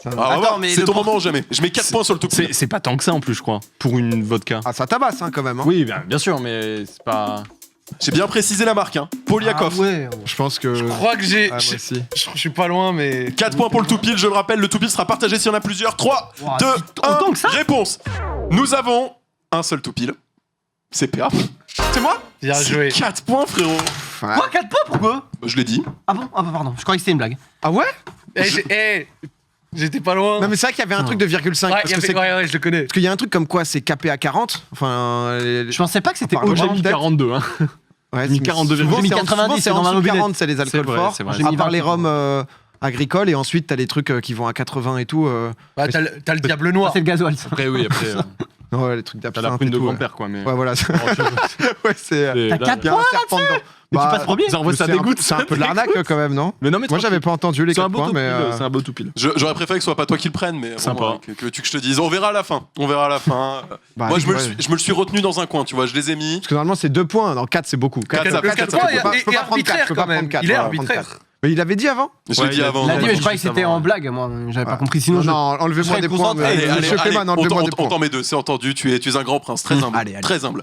on va
Attends,
voir,
mais
c'est
le
ton
pour-
moment ou jamais. Je mets 4 points sur le tout.
C'est pas tant que ça en plus, je crois, pour une vodka.
Ah, ça tabasse, hein, quand même. Hein.
Oui, bien sûr, mais c'est pas.
J'ai bien précisé la marque, hein. Poliakov.
Ah ouais.
Je pense que.
Je crois que j'ai.
Ah, moi aussi.
Je suis pas loin, mais.
4 points pour le tout pile, je le rappelle, le tout pile sera partagé s'il y en a plusieurs. 3,
Ouah,
2,
c'est
1,
autant que ça
réponse. Nous avons un seul tout pile. C'est PA. C'est moi?
Bien
C'est
joué.
4 points, frérot.
Ouais.
Quoi, 4 points, pourquoi?
Je l'ai dit.
Ah bon? Ah bah pardon, je croyais que c'était une blague.
Ah ouais?
J'étais pas loin.
Non, mais c'est vrai qu'il y avait un truc de 0,5.
Ouais,
parce,
y
que
avait-
c'est-
ouais, je le connais.
parce qu'il y a un truc comme quoi c'est capé à 40. Enfin.
Je pensais pas que c'était
Enfin,
Moi j'ai
autant.
mis
peut-être.
42, hein.
Ouais,
mis
c'est-
42,5.
souvent,
J'ai mis
c'est en-
90,
souvent,
c'est dans
en
ma
dessous de
mobilette.
40, c'est les alcools
vrai,
forts.
c'est vrai.
J'ai mis
À part les
28.
rhums agricoles, et ensuite t'as les trucs qui vont à 80 et tout.
Bah, t'as le diable
Ah,
noir.
c'est le gasoil, ça.
Après, oui, après,
Ouais, les trucs
t'as
d'absinthe.
la prune
et
de
tout, ouais.
grand-père, quoi. Mais.
Ouais, voilà. Ouais, c'est.
T'as
Là,
4
Il y a un
points
serpent dedans.
Mais tu
Bah,
passes premier.
ça, en vrai, ça
c'est un peu-
dégoûte.
C'est un peu de l'arnaque quand même, non?
Mais non, mais
Moi j'avais pas entendu les
C'est un
4
beau
points,
tout
mais.
pile. C'est un beau tout pile.
J'aurais préféré que ce soit pas toi qui le prenne, mais bon,
Sympa.
que tu te dise. On verra à la fin. On verra à la fin.
Bah,
Moi, je me
ouais.
le suis retenu dans un coin, tu vois. Je les ai mis.
Parce que normalement c'est 2 points, dans 4 c'est beaucoup.
4, ça fait
Le
4,
4 points,
ça fait
il
pas.
Je peux
est
pas prendre 4,
arbitraire
je peux pas
quand même.
prendre 4.
Il est
ouais, prendre
arbitraire.
4. Mais il avait dit avant?
Je l'ai dit avant.
Il a dit, mais je
juste
croyais que c'était
avant,
en
ouais.
blague, moi. J'avais pas
Ouais.
compris, sinon
Non,
je.
non, enlevez-moi
serais
des points.
concentré.
mais-
Allez,
Monsieur Clément, enlevez-moi des
on
points.
t'en met 2, c'est entendu. Tu es un grand prince, très humble.
Allez, allez.
Très humble.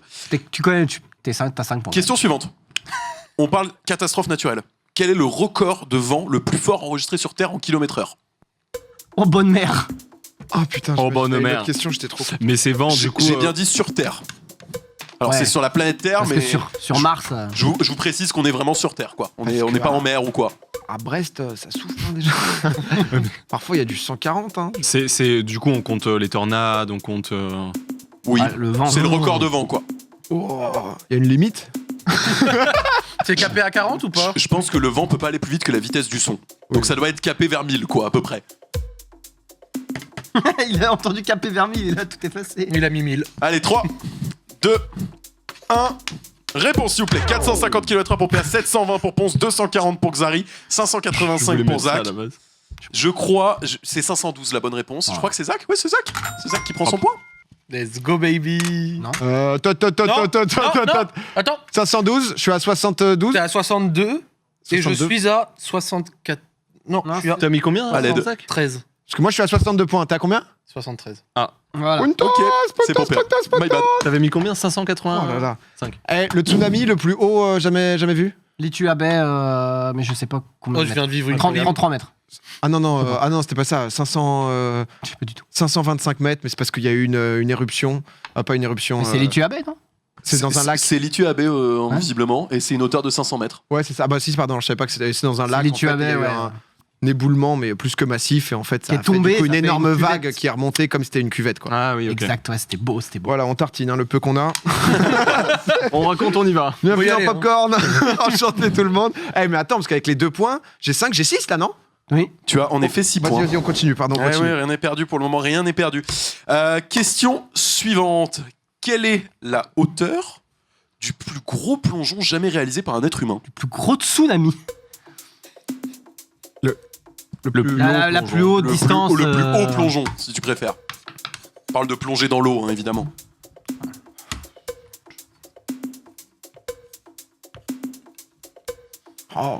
Tu connais, t'as 5 points.
Question suivante. On parle catastrophe naturelle. Quel est le record de vent le plus fort enregistré sur Terre en km/h?
Oh, bonne mère.
Oh putain,
Oh,
je
bonne
me
mère.
question, j'étais trop.
Mais c'est vent,
J'ai
du coup.
j'ai bien dit sur Terre. Alors
Ouais.
c'est sur la planète Terre,
Parce
mais
que sur Mars.
je vous précise qu'on est vraiment sur Terre, quoi. On
Parce
n'est
que,
pas en mer ou quoi.
À Brest, ça souffle hein, déjà. Parfois il y a du 140. Hein.
Du coup, on compte les tornades, on compte.
Oui,
Ah, le vent.
c'est le record de vent, quoi.
Oh, il y a une limite.
C'est capé à 40 ou pas?
Je pense que le vent peut pas aller plus vite que la vitesse du son. Donc ça doit être capé vers 1000, quoi, à peu près.
Il a entendu caper vers 1000 et là tout effacé.
Il a mis 1000.
Allez, 3, 2, 1. Réponse, s'il vous plaît. 450 km/h pour PA, 720 pour Ponce, 240 pour Xari,
Je
585
voulais
pour
mettre ça,
Zach.
à la base.
Je crois, c'est 512 la bonne réponse. Je crois que c'est Zach. Ouais, c'est Zach. C'est Zach qui prend son point.
Let's go, baby.
Non.
Attends,
512, je suis à 72.
t'es à 62 et je
62.
suis à 64. Non,
Non,
je suis à
T'as mis combien
Allez, deux.
13.
Parce que moi je suis à 62 points. T'es à combien?
73.
Voilà.
Puntos,
Ok, c'est
puntos,
pour
puntos,
My bad.
puntos.
T'avais mis combien 580
Oh là là.
5.
Eh, le tsunami le plus haut jamais vu?
Lituabais, mais je sais pas combien.
Oh,
de
je viens de vivre une
33 mètres.
Ah non, non, c'était pas ça. 500,
Je sais pas du tout.
525 mètres, mais c'est parce qu'il y a eu une éruption. Ah, pas une éruption.
Mais c'est Lituabais, non?
C'est dans un lac.
C'est Lituabé,
Hein
visiblement, et c'est une hauteur de 500 mètres.
Ouais, c'est ça. Ah bah si, pardon, je savais pas que c'était dans un
C'est
lac.
Lituabais,
en fait, il y a eu
ouais.
un éboulement, mais plus que massif, et en fait, ça
Qui est
a fait,
tombé,
du coup,
ça
une
fait
énorme
une cuvette.
vague qui est remontée comme si c'était une cuvette, quoi.
Ah oui, ok.
Exact, ouais, c'était beau, c'était beau.
Voilà, on tartine, hein, le peu qu'on a.
On raconte, on y va.
Bienvenue
y
en
aller, hein.
popcorn. Enchanté tout le monde. Eh, mais attends, parce qu'avec les 2 points, j'ai 5, j'ai 6 là, non?
Oui.
Tu as en effet 6
Vas-y,
points.
vas-y, on continue, pardon, on
Ouais,
continue.
ouais, rien n'est perdu pour le moment, rien n'est perdu. Question suivante. Quelle est la hauteur du plus gros plongeon jamais réalisé par un être humain?
Le plus gros tsunami.
Le plus
La plus haute
Le
distance.
plus haut plongeon, si tu préfères. On parle de plonger dans l'eau, hein, évidemment.
Oh.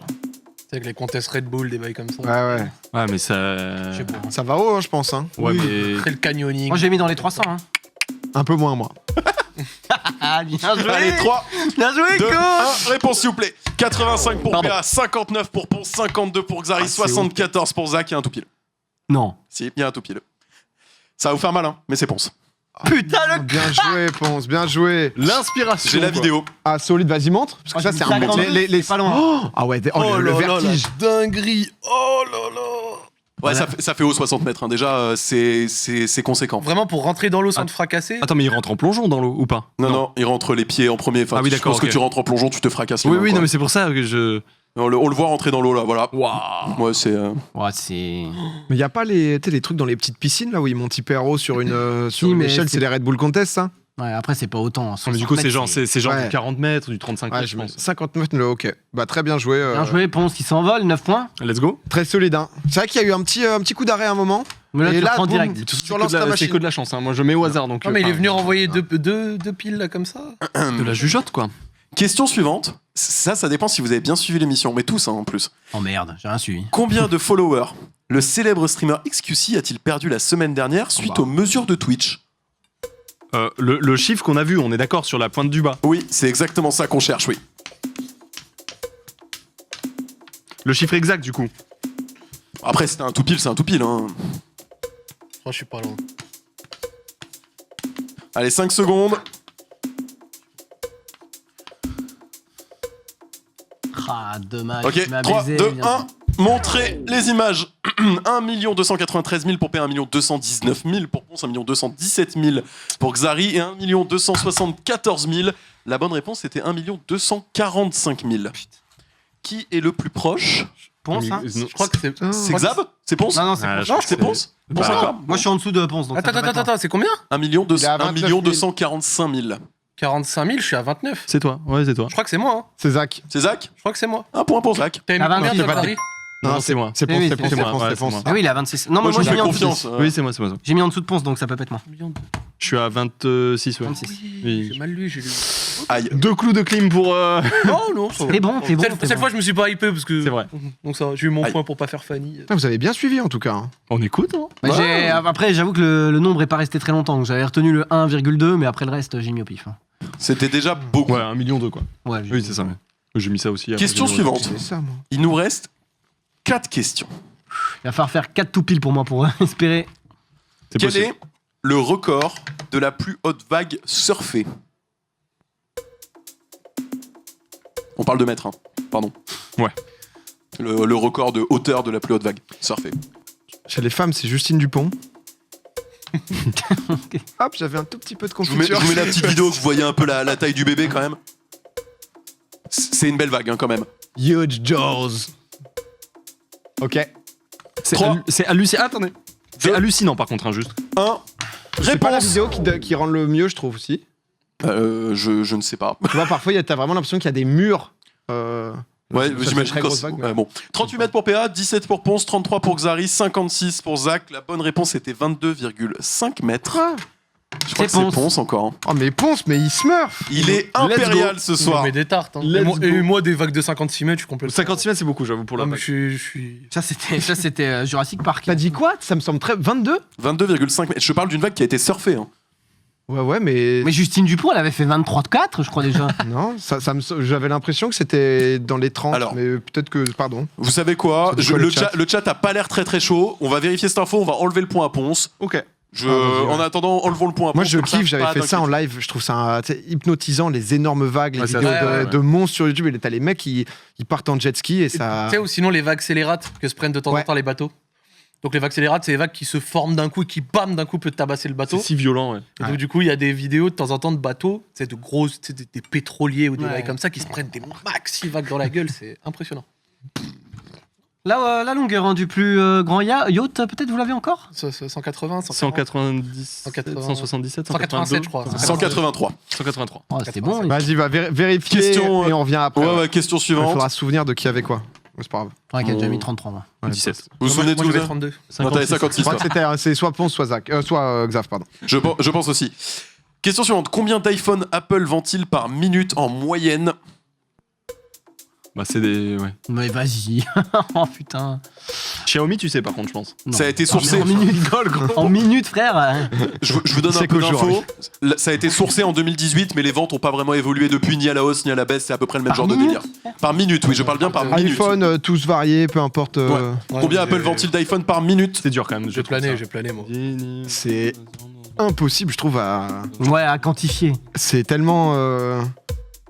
C'est avec les comtesses Red Bull, des bails comme ça.
Ouais.
Ouais, mais ça.
Je sais pas.
Ça va haut, hein, je pense. Hein.
Ouais,
Oui,
mais.
après le canyoning.
Moi, j'ai mis dans les 300. Hein.
Un peu moins, moi.
Ah, bien joué.
Allez, 3,
Bien joué,
2,
coach.
1, réponse s'il vous plaît. 85 pour
Pardon.
PA, 59 pour Ponce, 52 pour Xari,
c'est
74 pour Zach, il y a un tout pile.
Non.
Si, il y a un tout pile. Ça va vous faire mal, hein, mais c'est Ponce.
Putain, le.
Bien joué, Ponce, bien joué.
L'inspiration.
J'ai la
quoi.
vidéo.
Ah, solide, vas-y, montre. Parce que
Oh,
ça,
j'ai
c'est
mis
un
52, c'est pas loin.
Oh ah ouais, le vertige.
dinguerie. Oh là là.
Ouais, ça fait haut 60 mètres, hein. Déjà, c'est conséquent.
Vraiment pour rentrer dans l'eau sans te fracasser.
Attends, mais il rentre en plongeon dans l'eau ou pas?
Non, il rentre les pieds en premier. Enfin,
Ah oui,
je
d'accord,
pense
ok.
que tu rentres en plongeon, tu te fracasses les
Oui,
mains,
oui,
quoi.
non, mais c'est pour ça que je.
On le voit rentrer dans l'eau, là, voilà.
Waouh!
Ouais, c'est...
Ouais, c'est.
Mais y a pas les trucs dans les petites piscines là où ils montent hyper haut sur une sur
Si,
une
mais
échelle,
c'est-
c'est les Red Bull Contest, ça.
Ouais, après, c'est pas autant.
Non, mais du coup, c'est genre, c'est genre
Ouais.
du 40 mètres, du 35
Ouais,
mètres, je pense.
59, le ok. Bah très bien joué.
Bien joué, Ponce qui s'envole, 9 points.
Let's go.
Très solide. Hein. C'est vrai qu'il y a eu un petit coup d'arrêt à un moment.
Mais là,
Et
tu
là,
reprends
boum.
direct.
Mais tout ça,
Sur
c'est
lance ta
c'est
machine.
que de la chance. Hein. Moi, je mets au hasard. Donc,
Non, mais il est venu renvoyer
non.
deux piles là comme ça.
de la jugeote, quoi.
Question suivante. Ça dépend si vous avez bien suivi l'émission, mais tous, hein, en plus.
Oh merde, j'ai rien suivi.
Combien de followers le célèbre streamer XQC a-t-il perdu la semaine dernière suite aux mesures de Twitch?
Le chiffre qu'on a vu, on est d'accord sur la pointe du bas.
Oui, c'est exactement ça qu'on cherche, oui.
Le chiffre exact, du coup.
Après, c'était un tout pile, c'est un tout pile. Hein.
Oh, je suis pas loin.
Allez, 5 secondes.
Ah, dommage.
Ok,
tu m'as
3,
baisé,
2,
bien
1. Montrez les images. 1 293 000 pour P, 1 219 000 pour Ponce, 1 217 000 pour Xari et 1 274 000. La bonne réponse était 1 245 000. Qui est le plus proche?
Ponce, hein.
Je crois que c'est.
C'est Xab? C'est Ponce?
Non, non, c'est
Ah,
Ponce.
je crois que
C'est Ponce? Ponce
Bah,
encore?
Moi, je suis en dessous de Ponce. Donc
Attends,
ça peut pas être
attends, c'est combien?
1
Il est à 29 000.
245 000.
45 000, je suis à 29.
C'est toi, ouais, c'est toi.
Je crois que c'est moi. Hein.
C'est Zach.
C'est Zach?
Je crois que c'est moi.
Un point pour Zach.
T'as mis
Ah,
combien,
26,
toi,
pas de-
Paris
Non,
c'est moi.
C'est Ponce,
Oui,
c'est
c'est
Ponce, c'est
moi,
Ponce,
ouais,
c'est
c'est
Ponce.
moi.
Ah oui, il est à 26. Non,
Moi,
mais moi,
je
j'ai
fais
mis en dessous.
confiance.
Oui, c'est moi, c'est moi.
J'ai mis en dessous de Ponce, donc ça peut pas être moi.
Je suis à 26, ouais.
26.
Oui.
J'ai mal lu, j'ai lu.
Aïe.
2 clous de clim pour.
Non, non, ça va.
T'es bon, t'es bon.
Cette fois, je me suis pas hypé parce que.
C'est vrai.
Donc ça, va, j'ai eu mon
Aïe.
point pour pas faire Fanny.
Putain, vous avez bien suivi en tout cas. Hein.
On écoute, hein?
Bah, après, j'avoue que le nombre est pas resté très longtemps. Donc j'avais retenu le 1,2, mais après le reste, j'ai mis au pif. Hein.
C'était déjà beaucoup.
Ouais, 1,2 million, quoi.
Ouais,
Oui, c'est ça. Ouais. J'ai mis ça aussi. après,
Question
j'ai mis-
suivante.
C'est ça, moi.
Il nous reste 4 questions.
Il va falloir faire 4 tout pile pour moi pour espérer.
C'est
Quel
possible.
est le record de la plus haute vague surfée? On parle de mètres, hein. Pardon.
Ouais.
Le record de hauteur de la plus haute vague surfée.
Chez les femmes, c'est Justine Dupont. Hop, j'avais un tout petit peu de
Je vous mets
confusion.
la petite vidéo que vous voyez un peu la taille du bébé quand même. C'est une belle vague hein, quand même.
Huge Jaws. Ok.
C'est
3.
c'est hallucinant. Attendez. C'est
Deux.
hallucinant, par contre, hein, juste.
1.
C'est pas la
Réponse.
vidéo qui rend le mieux, je trouve aussi.
Je ne sais pas.
Tu vois, parfois, t'as vraiment l'impression qu'il y a des murs.
Ouais,
Ça fait
j'imagine
très
que
grosse vague, mais-
ouais, bon. 38 mètres pour PA, 17 pour Ponce, 33 pour Xari, 56 pour Zach. La bonne réponse était 22,5 mètres.
Ah.
Je crois que
C'est
c'est
Ponce.
Ponce encore. hein.
Oh, mais Ponce, mais il smurf.
Il est impérial ce soir.
Mais des tartes. Hein.
Let's
Et
go.
moi, des vagues de 56 mètres, je suis complètement.
56 mètres, c'est beaucoup, j'avoue, pour la
Non, mais
vague.
je suis.
Ça, c'était Jurassic Park.
T'as dit quoi? Ça me semble très. 22?
22,5 mètres. Je parle d'une vague qui a été surfée. hein.
Ouais, mais.
Mais Justine Dupont, elle avait fait 23 de 4, je crois déjà.
Non, j'avais l'impression que c'était dans les 30,
Alors.
mais peut-être que. Pardon.
Vous savez quoi,
C'est quoi le
le chat a pas l'air très très chaud. On va vérifier cette info, on va enlever le point à Ponce.
Ok.
Je,
Ah, vas-y, ouais.
En attendant, enlevons le point à Ponce.
Moi, je
comme ça,
kiffe, j'avais
pas
fait ça en
d'inquiétude.
live. Je trouve ça tu sais, hypnotisant, les énormes vagues, les
Ouais, c'est
vidéos
assez vrai,
de monstres sur YouTube. Et t'as les mecs qui partent en jet ski et ça.
Tu sais, ou sinon les vagues scélérates que se prennent de temps
Ouais.
en temps les bateaux. Donc les vagues scélérates, c'est les vagues qui se forment d'un coup et qui, bam, d'un coup peut tabasser le
C'est
bateau.
si violent, ouais.
Et donc, du coup, il y a des vidéos de temps en temps de bateaux, de grosses, des pétroliers ou des
Ouais.
vagues comme ça qui se prennent des maxi vagues dans la gueule. C'est impressionnant.
Là, la longueur hein, du plus grand yacht, peut-être vous l'avez encore?
180, 140,
190,
180,
177,
187, je crois.
183.
183.
Oh, c'était bon.
Vas-y, va vérifier
Question,
et on revient après.
Ouais, ouais, question
Il
suivante.
faudra se souvenir de qui avait quoi. C'est pas grave.
Ouais, qui a déjà mis 33, moi.
Ouais,
17.
Vous vous souvenez
Moi,
tous
j'avais
hein
32.
Non, t'avais 56.
Je crois
toi.
que c'était c'est soit Ponce, soit Zach. Soit Xav, pardon.
Je pense aussi. Question suivante. Combien d'iPhone Apple vend-il par minute en moyenne?
Bah, c'est des. Ouais.
Mais vas-y. Oh putain.
Xiaomi, tu sais, par contre, je pense.
Non.
Ça a été sourcé.
En minutes, en minutes, frère.
Je vous donne un
C'est
peu
qu'aujourd'hui.
d'infos. Ça a été sourcé en 2018, mais les ventes n'ont pas vraiment évolué depuis, ni à la hausse ni à la baisse. C'est à peu près le même
Par
genre
minute
de délire. Par minute, oui, je parle bien par minute.
iPhone, tous variés, peu importe.
Ouais. Combien Apple vend-il d'iPhone par minute?
C'est dur quand même.
J'ai plané, moi.
C'est impossible, je trouve.
Ouais, à quantifier.
C'est tellement.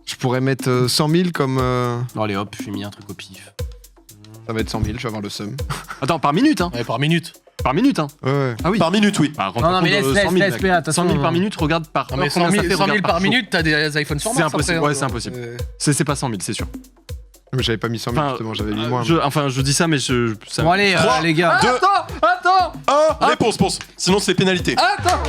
Je pourrais mettre 100 000 comme.
Bon, allez hop, j'ai mis un truc au pif.
Ça va être 100 000, je vais avoir le seum.
Attends, par minute, hein.
Ouais, par minute.
Par minute, hein.
Ouais.
Ah oui.
Par minute, oui.
Bah, rends
Non, non,
pas
mais
compte de
laisse,
100 000,
laisse,
mec.
PA, attention.
100 000 par minute, regarde par.
Non, mais
heure,
100
combien
000,
ça fait,
100 000
regarde
par
jour.
minute, t'as des iPhones sur
C'est
Mars
impossible,
après,
ouais,
hein.
c'est impossible. C'est pas 100 000, c'est sûr.
Mais j'avais pas mis 100 000,
Enfin,
justement, j'avais mis moins.
je dis ça, mais je. Ça...
Bon, allez,
Trois,
les gars.
deux,
Attends.
Ponce. Sinon, c'est pénalité.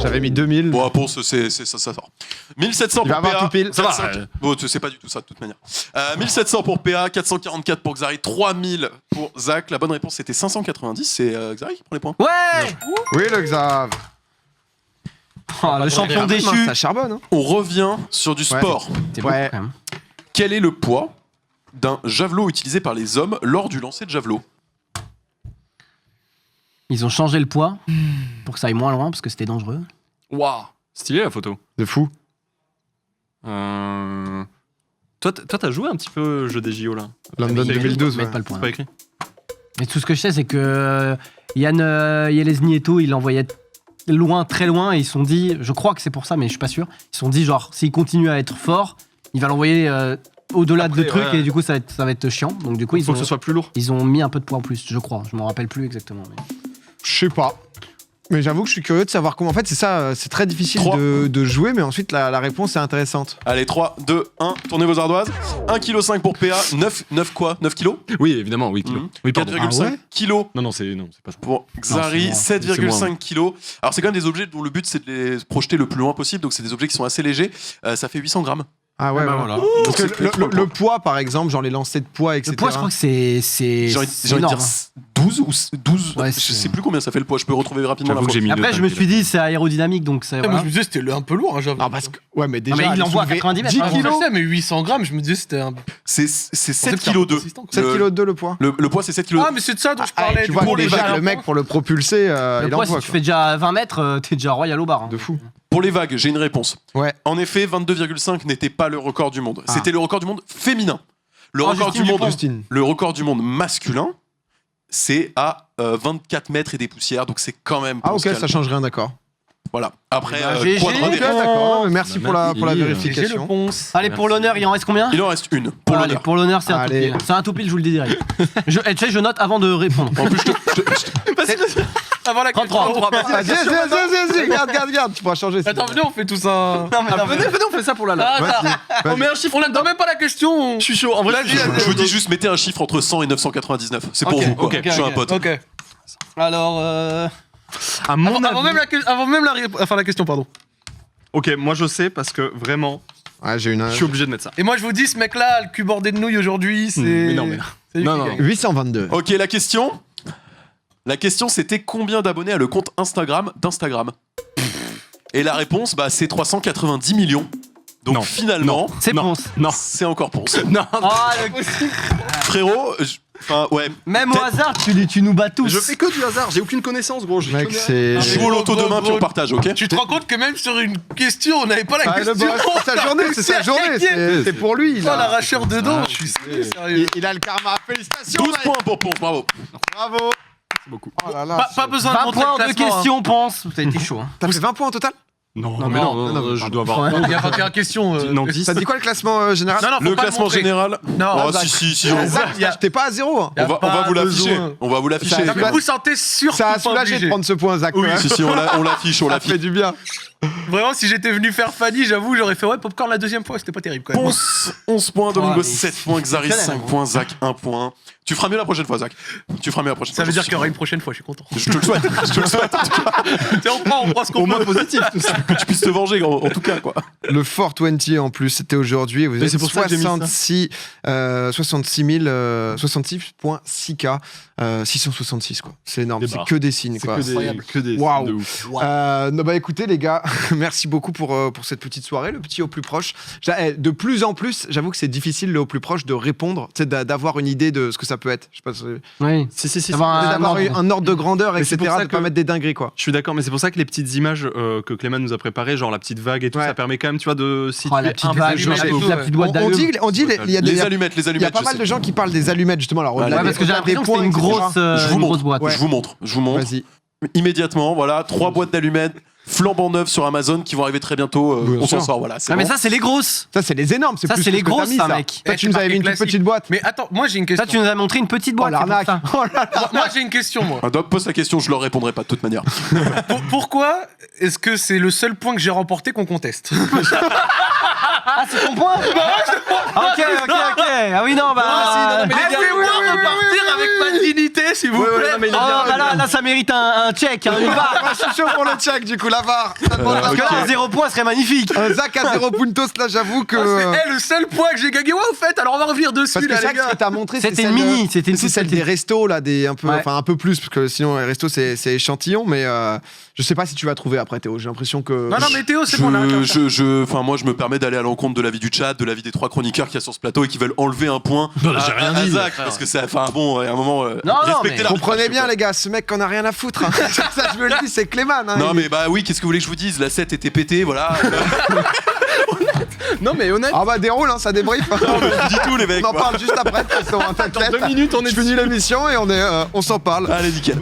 J'avais mis 2000.
Bon, Ponce, ça sort. 1700
Il va
pour
avoir
PA.
tout pile.
Ça va,
400. Bon, c'est pas du tout ça, de toute manière. 1700 pour PA, 444 pour Xari, 3000 pour Zach. La bonne réponse, c'était 590. C'est Xari qui prend les points.
Ouais.
Oui, le Xav.
Oh, le champion déchu.
Ça charbonne, hein.
On revient sur du sport.
C'est
Ouais.
bon, quand même.
Quel est le poids d'un javelot utilisé par les hommes lors du lancer de javelot?
Ils ont changé le poids pour que ça aille moins loin parce que c'était dangereux.
Waouh. Stylé la photo.
De fou.
Toi, t'as joué un petit peu au jeu des JO là.
London
Mais
2012,
ils
ouais.
mettent pas le point.
C'est pas écrit.
Mais tout ce que je sais, c'est que Yann Yelesny et tout, il l'envoyait loin, très loin, et ils se sont dit, je crois que c'est pour ça, mais je suis pas sûr, ils se sont dit, genre, s'il continue à être fort, il va l'envoyer au-delà de
Après,
trucs,
ouais.
et du coup, ça va être chiant. Donc, du coup,
Il faut que ce soit plus lourd.
ils ont mis un peu de poids en plus, je crois. Je m'en rappelle plus exactement. Mais...
Je sais pas. Mais j'avoue que je suis curieux de savoir comment. En fait, c'est ça, c'est très difficile
3.
de jouer, mais ensuite, la réponse est intéressante.
Allez, 3, 2, 1, tournez vos ardoises. 1,5 kg pour PA, 9 quoi? 9 kilos?
Oui, évidemment, oui. Kilo. Oui, pardon.
4,5
Ah ouais
kilos
Non, c'est pas ça.
pour Xari,
c'est moi.
7,5 kilos. Alors, c'est quand même des objets dont le but c'est de les projeter le plus loin possible, donc c'est des objets qui sont assez légers. Ça fait 800 grammes.
Ah ouais,
bah
ouais.
voilà.
Parce que
C'est trop
le poids, par exemple, genre les lancers de poids, etc.
Le poids, je crois que c'est
J'ai envie de
énorme.
dire 12 ou 12.
Ouais,
je
c'est-
sais plus combien ça fait le poids, je peux retrouver rapidement
J'avoue
l'info.
que j'ai mis
Après,
le
je me
time,
suis dit, c'est aérodynamique, donc c'est.
Moi,
Voilà.
je me disais, c'était un peu lourd, hein, j'avoue.
Non, parce que. Ouais, mais déjà.
mais il
aller
envoie à
soulever
90 mètres,
10
hein,
Je
kilos.
sais, mais 800 grammes, je me disais, c'était un.
C'est 7 kg 2.
7 kilos de le poids.
Le poids c'est 7 kg.
Ah, mais c'est de ça dont je
Ah,
parlais.
tu
du
vois,
coup,
déjà,
vagues.
le mec, pour le propulser,
Le
il
poids, si
envoie.
tu
quoi.
fais déjà 20 mètres, t'es déjà royal au bar. hein.
De fou.
Pour les vagues, j'ai une réponse.
Ouais.
En effet, 22,5 n'était pas le record du monde.
Ah.
C'était le record du monde féminin. Le
Oh,
record
Justine
du monde,
Justine.
le record du monde masculin, c'est à 24 mètres et des poussières, donc c'est quand même.
Ah,
on
ok,
se calme.
ça change rien, d'accord.
Voilà. Après,
Bah, GG.
quadra
Ok,
des-
d'accord. Non, mais merci pour la
Merci.
J'ai le
vérification.
ponce.
Allez, pour l'honneur, il en reste combien?
Il en reste une. Pour
Allez,
l'honneur.
pour l'honneur, c'est un tout
Allez.
pile. C'est un tout pile, je vous le dis direct. Tu sais, je note avant de répondre.
En plus,
Avant la
33.
Vas-y, garde, tu pourras changer.
Attends, venez, on fait tout ça.
Venez, on fait ça pour la loi.
Vas-y.
On met un chiffre, on n'a même pas la question.
Je suis chaud. En vrai,
je vous dis juste, mettez un chiffre entre 100 et 999. C'est pour
Ok,
vous, quoi.
ok,
Je suis un
ok.
pote.
Ok.
Alors,
à mon
Avant
avis-
même la question, pardon.
Ok, moi je sais parce que vraiment,
Ouais, j'ai une.
je suis obligé de mettre ça.
Et moi, je vous dis, ce mec-là, le cul bordé de nouilles aujourd'hui, c'est.
Mais non, mais
c'est lui
non,
qui
non.
gagne.
822.
Ok, la question. La question, c'était combien d'abonnés a le compte Instagram d'Instagram? Et la réponse, bah, c'est 390 millions. Donc
Non.
finalement,
c'est
Non.
Ponce.
Non.
c'est encore Ponce.
Non.
Ah, le-
Frérot, enfin, ouais.
Même au hasard, tu nous bats tous.
Je fais que du hasard, j'ai aucune connaissance, gros. Je
Mec,
connais-
c'est.
Joue au loto demain, puis on partage, ok?
Tu te rends compte que même sur une question, on n'avait pas la
Ah, le
question.
boss, c'est sa journée, c'est sa journée. C'est pour lui.
Oh,
là.
l'arracheur de dents,
Ah,
je suis sérieux.
Il a le karma. Félicitations.
12
mec.
points pour Ponce, bravo.
Bravo.
C'est beaucoup.
Oh là là.
Pas besoin de
20
montrer
points
le
de
classement, hein.
questions, Ponce. Ça a été chaud. Hein.
T'as fait 20 points au total?
Non,
Non,
mais
non,
non,
non,
je dois avoir.
Ouais.
Il y a 21 questions.
Non, 10.
T'as dit quoi le classement général?
Non, non, faut
Le
pas
classement
montrer.
général.
Non,
Oh,
Zach.
si, on
Zach,
il y a-
t'es pas à 0. hein.
Y a
on va
pas
vous l'afficher.
besoin.
On va vous l'afficher.
Ça-
Non, mais vous sentez sûr
Ça a
que pas
soulagé de
obligé.
prendre ce point, Zach.
Oui,
ouais.
si, on l'affiche, on
Ça
l'affiche.
fait du bien.
Vraiment, si j'étais venu faire Fanny, j'avoue, j'aurais fait ouais, Popcorn la deuxième fois, c'était pas terrible quand même.
Ponce, 11 points, Domingo
mais
7 points, Xari 5 points, Zach 1 point. Tu feras mieux la prochaine fois, Zach. Tu feras mieux la prochaine
Ça
fois.
veut dire qu'il y aura une prochaine fois, je suis content.
Je te le souhaite. Je te le souhaite.
On prend ce qu'on
Au moins
peut.
positif, tout ça.
Que tu puisses te venger, en tout cas, quoi.
Le 420 en plus, c'était aujourd'hui. Vous
Mais
êtes
c'est pour ça que j'ai mis ça.
66,6K. 666, quoi. C'est énorme.
Des
C'est
barres.
que des signes,
C'est
quoi.
que des
Waouh.
de ouf.
Non, bah écoutez les gars, merci beaucoup pour cette petite soirée, le petit au plus proche. De plus en plus, j'avoue que c'est difficile le au plus proche de répondre, d'avoir une idée de ce que ça peut être. Je sais pas,
Oui.
Si.
D'avoir
d'avoir un ordre de grandeur,
Mais c'est
etc.
pour ça
De pas
que-
mettre des dingueries, quoi.
Je suis d'accord, mais c'est pour ça que les petites images que Clément nous a préparées, genre la petite vague et tout,
Ouais.
ça permet quand même, tu vois, de situer
Oh, la petite
un peu
vague,
le jeu.
allumettes et tout,
la
ouais.
petite boîte
On
d'allumes.
dit, il y a des.
Les allumettes,
Il y a pas mal de gens qui parlent des allumettes justement. Alors,
Ouais,
au-delà
Ouais,
des-
parce que j'ai
au-delà des
l'impression que c'est une
points, etc.
grosse,
Je vous
une
montre.
grosse boîte.
Ouais.
Je vous montre.
Vas-y.
Immédiatement, voilà, 3 boîtes d'allumettes flambant neuves sur Amazon qui vont arriver très bientôt.
Bien
On s'en
sûr.
sort, voilà.
Ah, mais ça, c'est les grosses.
Ça, c'est les énormes.
Ça,
plus
c'est
que
les
ce que t'as
grosses,
mis,
ça,
ça.
mec.
Toi,
Eh,
tu nous
c'est
avais mis une toute
marqué
petite boîte.
Mais attends, moi j'ai une
Ça,
question.
tu nous as montré une petite
Oh
boîte. c'est pour
l'arnaque.
ça.
Oh là là.
Moi j'ai une question, moi.
Un doc pose la question, je leur répondrai pas de toute manière.
Pourquoi est-ce que c'est le seul point que j'ai remporté qu'on conteste?
Ah, c'est ton point. Ok. Ah oui, non, bah.
Ah, mais les gars,
oui,
on va repartir avec ma dignité, s'il vous plaît.
Oh, bah là, ça mérite un check, hein, une barre.
Ah, je suis chaud pour le check, du coup, la VAR. Ça demande la
Parce que là,
VAR.
un 0 point serait magnifique.
Un Zach à 0 puntos, là, j'avoue que.
C'est le seul point que j'ai gagné. Ouais, au fait, alors on va revenir dessus,
Parce que
là,
ça,
les gars.
ce que t'as montré,
C'était
c'est
une
celle,
mini, c'était une
c'est
toute
celle des
petite.
restos, là, un peu,
Ouais.
enfin un peu plus, parce que sinon, les restos, c'est échantillon, mais je sais pas si tu vas trouver après, Théo. J'ai l'impression que.
Non, mais Théo, c'est bon, on arrête comme ça.
Enfin, moi, je me permets d'aller à l'encontre de l'avis du chat, de l'avis des 3 chroniqueurs qu'il y a sur ce plateau et qui veulent enlever un point
Non, j'ai rien
à
dit,
Zach,
frère.
parce que c'est, enfin, bon, à un moment,
Non,
respectez
mais-
la
Comprenez bien, les gars, ce mec qu'on a rien à foutre. Hein. Ça, je me le dis, c'est Clément. Hein,
Non,
il-
mais bah oui, qu'est-ce que vous voulez que je vous dise? La 7 était pétée, voilà.
Non, mais honnête.
Ah bah déroule, hein, ça débrief.
Dis tout, les mecs.
On en
quoi.
parle juste après. De toute façon, hein, t'inquiète.
Dans 2 minutes, on est
Je finis l'émission et on s'en parle.
Allez, nickel.